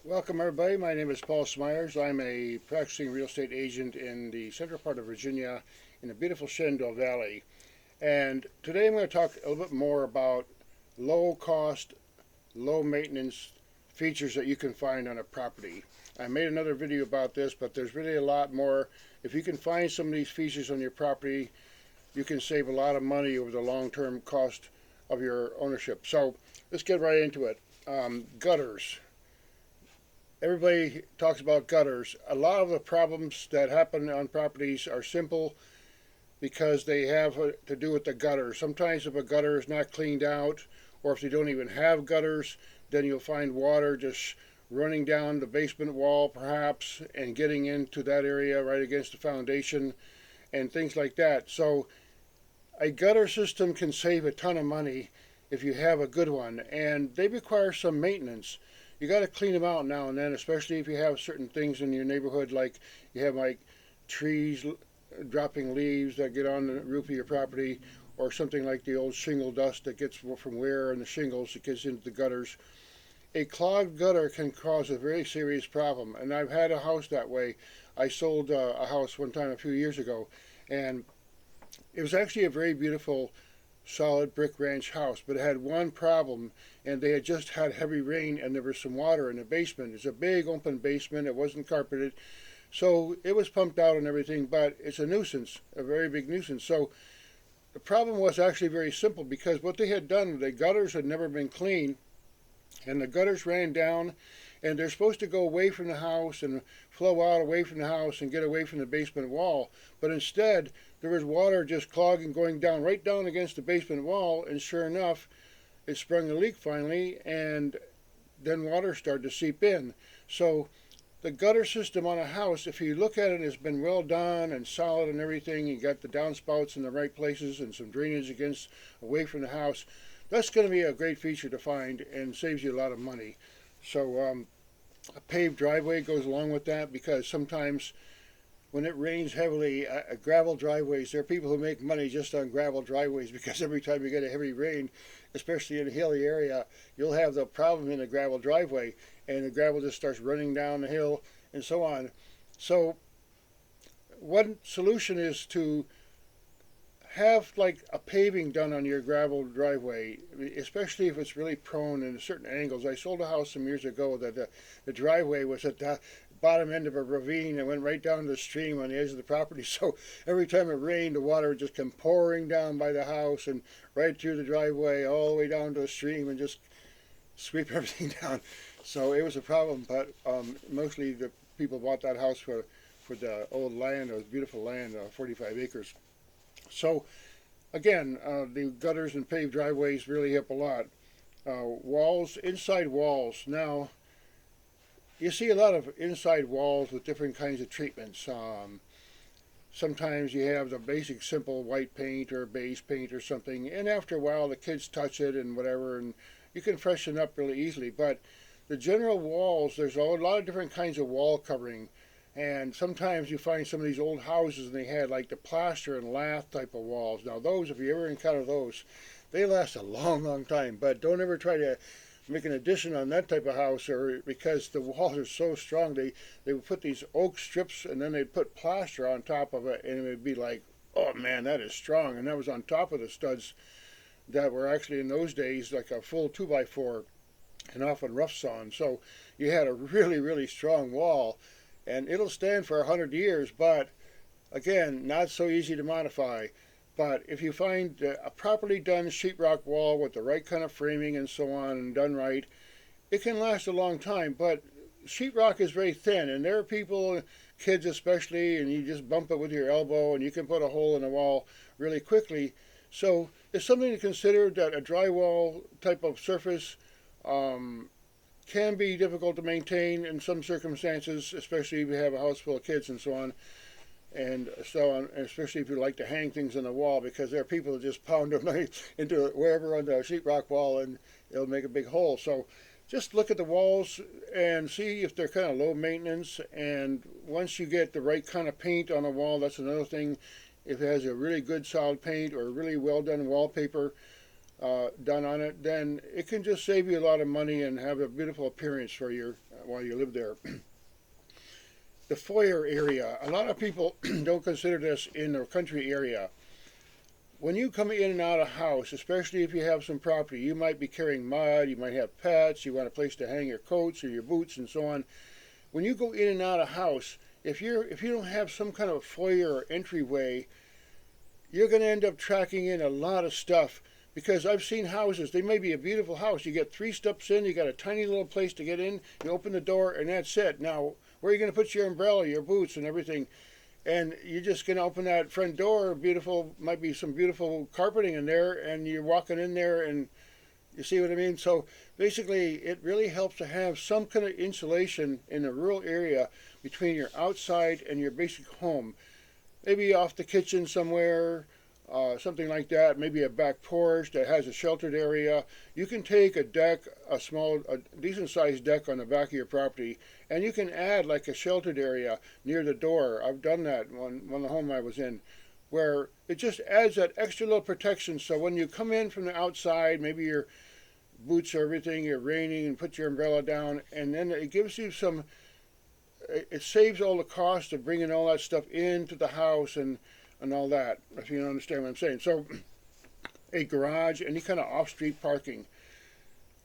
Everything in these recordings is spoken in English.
Welcome everybody, my name is Paul Smyers. I'm a practicing real estate agent in the central part of Virginia in the beautiful Shenandoah Valley. And today I'm going to talk a little bit more about low cost, low maintenance features that you can find on a property. I made another video about this, but there's really a lot more. If you can find some of these features on your property, you can save a lot of money over the long-term cost of your ownership. So let's get right into it. Gutters. Everybody talks about gutters. A lot of the problems that happen on properties are simple because they have to do with the gutter. Sometimes if a gutter is not cleaned out, or if they don't even have gutters, then you'll find water just running down the basement wall perhaps and getting into that area right against the foundation and things like that. So a gutter system can save a ton of money if you have a good one, and they require some maintenance. You got to clean them out now and then, especially if you have certain things in your neighborhood, like you have like trees dropping leaves that get on the roof of your property, or something like the old shingle dust that gets from wear and the shingles that gets into the gutters. A clogged gutter can cause a very serious problem, and I've had a house that way. I sold a house one time a few years ago, and it was actually a very beautiful solid brick ranch house, but it had one problem, and they had just had heavy rain, and there was some water in the basement. It's a big open basement. It wasn't carpeted, so it was pumped out and everything, but it's a nuisance, a very big nuisance. So the problem was actually very simple because what they had done, the gutters had never been cleaned, and the gutters ran down, and they're supposed to go away from the house and flow out away from the house and get away from the basement wall. But instead, there was water just clogging, going down right down against the basement wall, and sure enough, it sprung a leak finally, and then water started to seep in. So the gutter system on a house, if you look at it, has been well done and solid and everything. You got the downspouts in the right places and some drainage against away from the house. That's going to be a great feature to find and saves you a lot of money. So a paved driveway goes along with that because sometimes when it rains heavily, gravel driveways, there are people who make money just on gravel driveways because every time you get a heavy rain, especially in a hilly area, you'll have the problem in a gravel driveway, and the gravel just starts running down the hill and so on. So one solution is to have like a paving done on your gravel driveway, especially if it's really prone in certain angles. I sold a house some years ago that the driveway was at the bottom end of a ravine and went right down to the stream on the edge of the property. So every time it rained, the water would just come pouring down by the house and right through the driveway, all the way down to the stream, and just sweep everything down. So it was a problem, but mostly the people bought that house for the old land. It was beautiful land, 45 acres. So again, the gutters and paved driveways really help a lot. Walls, inside walls. Now, you see a lot of inside walls with different kinds of treatments. Sometimes you have the basic simple white paint or base paint or something, and after a while the kids touch it and whatever, and you can freshen up really easily. But the general walls, there's a lot of different kinds of wall covering. And sometimes you find some of these old houses and they had like the plaster and lath type of walls. Now those, if you ever encounter those, they last a long, long time. But don't ever try to make an addition on that type of house, or because the walls are so strong, they would put these oak strips and then they'd put plaster on top of it, and it would be like, oh man, that is strong. And that was on top of the studs that were actually in those days like a full 2x4 and often rough sawn. So you had a really, really strong wall, and it'll stand for 100 years, but again, not so easy to modify. But if you find a properly done sheetrock wall with the right kind of framing and so on and done right, it can last a long time. But sheetrock is very thin, and there are people, kids especially, and you just bump it with your elbow and you can put a hole in the wall really quickly. So it's something to consider, that a drywall type of surface can be difficult to maintain in some circumstances, especially if you have a house full of kids and so on. And so on, especially if you like to hang things on the wall, because there are people that just pound them into wherever on the sheetrock wall and it'll make a big hole. So just look at the walls and see if they're kind of low maintenance. And once you get the right kind of paint on a wall, that's another thing. If it has a really good solid paint or really well done wallpaper, done on it, then it can just save you a lot of money and have a beautiful appearance for your while you live there. The foyer area. A lot of people don't consider this in the country area. When you come in and out of a house, especially if you have some property, you might be carrying mud, you might have pets, you want a place to hang your coats or your boots and so on. When you go in and out of a house, if you don't have some kind of a foyer or entryway, you're going to end up tracking in a lot of stuff. Because I've seen houses, they may be a beautiful house. You get 3 steps in, you got a tiny little place to get in, you open the door, and that's it. Now, where are you going to put your umbrella, your boots, and everything? And you're just going to open that front door, beautiful, might be some beautiful carpeting in there, and you're walking in there, and you see what I mean? So basically, it really helps to have some kind of insulation in a rural area between your outside and your basic home. Maybe off the kitchen somewhere, something like that, maybe a back porch that has a sheltered area. You can take a deck, a decent sized deck on the back of your property, and you can add like a sheltered area near the door. I've done that on the home I was in, where it just adds that extra little protection. So when you come in from the outside, maybe your boots or everything, you're raining, and put your umbrella down, and then it gives you some, it saves all the cost of bringing all that stuff into the house and all that, if you understand what I'm saying. So a garage, any kind of off-street parking.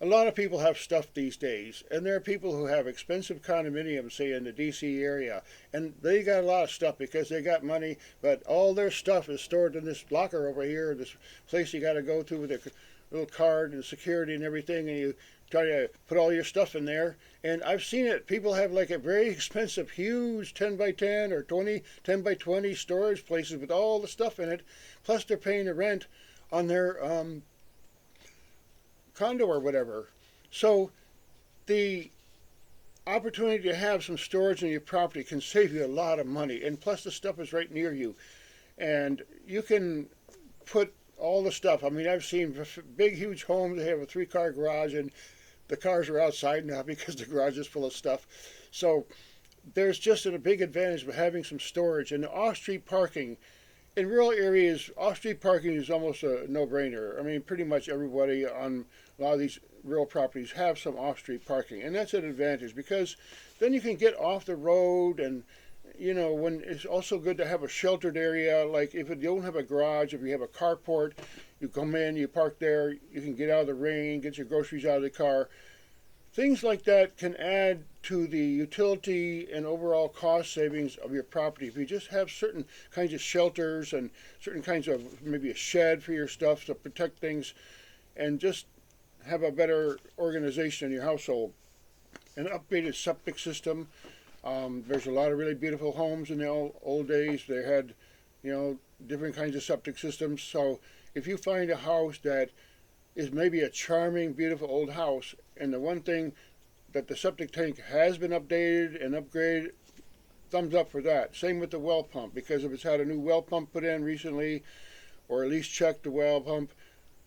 A lot of people have stuff these days, and there are people who have expensive condominiums, say in the DC area, and they got a lot of stuff because they got money, but all their stuff is stored in this locker over here, this place you got to go to with a little card and security and everything, and you try to put all your stuff in there. And I've seen it. People have like a very expensive, huge 10 by 10 or 10 by 20 storage places with all the stuff in it, plus they're paying the rent on their condo or whatever. So the opportunity to have some storage in your property can save you a lot of money, and plus the stuff is right near you, and you can put all the stuff. I mean, I've seen big, huge homes. They have a 3-car garage, and the cars are outside now because the garage is full of stuff. So there's just a big advantage of having some storage. And the off-street parking, in rural areas, off-street parking is almost a no-brainer. I mean, pretty much everybody on a lot of these rural properties have some off-street parking, and that's an advantage because then you can get off the road. And you know, when it's also good to have a sheltered area, like if you don't have a garage, if you have a carport, you come in, you park there, you can get out of the rain, get your groceries out of the car. Things like that can add to the utility and overall cost savings of your property. If you just have certain kinds of shelters and certain kinds of, maybe a shed for your stuff to protect things, and just have a better organization in your household. An updated septic system. There's a lot of really beautiful homes in the old days. They had, you know, different kinds of septic systems. So if you find a house that is maybe a charming, beautiful old house, and the one thing that the septic tank has been updated and upgraded, thumbs up for that. Same with the well pump, because if it's had a new well pump put in recently, or at least check the well pump,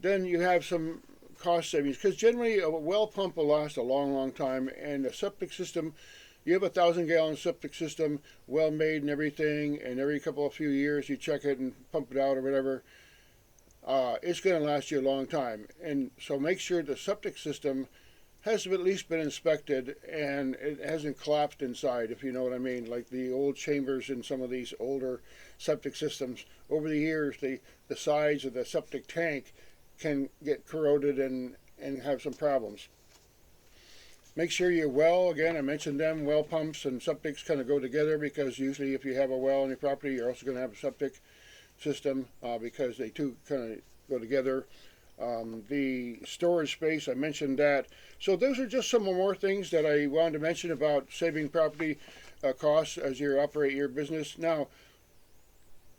then you have some cost savings. Because generally a well pump will last a long, long time, and a septic system, you have a 1,000-gallon septic system, well made and everything, and every couple of few years you check it and pump it out or whatever. It's going to last you a long time. And so make sure the septic system has at least been inspected and it hasn't collapsed inside, if you know what I mean. Like the old chambers in some of these older septic systems, over the years, the sides of the septic tank can get corroded and have some problems. Make sure your well, again, I mentioned them, well pumps and septics kind of go together, because usually if you have a well on your property, you're also going to have a septic system, because they two kind of go together. The storage space, I mentioned that. So those are just some more things that I wanted to mention about saving property costs as you operate your business. Now,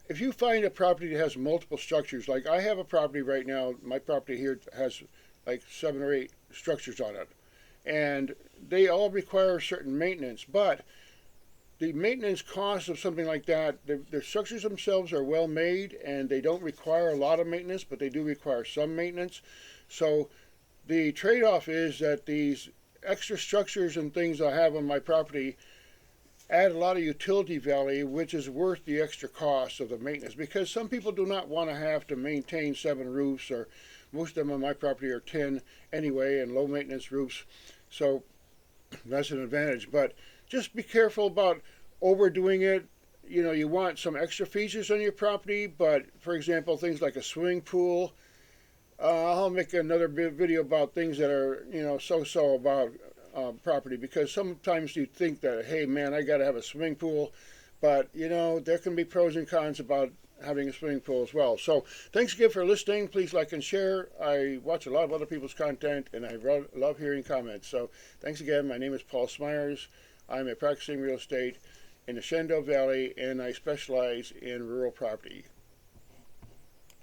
if you find a property that has multiple structures, like I have a property right now, my property here has like 7 or 8 structures on it, and they all require certain maintenance, but the maintenance costs of something like that, the structures themselves are well made and they don't require a lot of maintenance, but they do require some maintenance. So the trade-off is that these extra structures and things I have on my property add a lot of utility value, which is worth the extra cost of the maintenance, because some people do not want to have to maintain 7 roofs, or most of them on my property are 10 anyway, and low maintenance roofs. So That's an advantage. But just be careful about overdoing it. You know, you want some extra features on your property, but for example, things like a swimming pool. I'll make another video about things that are, you know, so-so about property, because sometimes you think that, hey man, I got to have a swimming pool, but you know, there can be pros and cons about having a swimming pool as well. So thanks again for listening. Please like and share. I watch a lot of other people's content, and I love hearing comments. So thanks again. My name is Paul Smyers. I'm a practicing real estate in the Shenandoah Valley, and I specialize in rural property.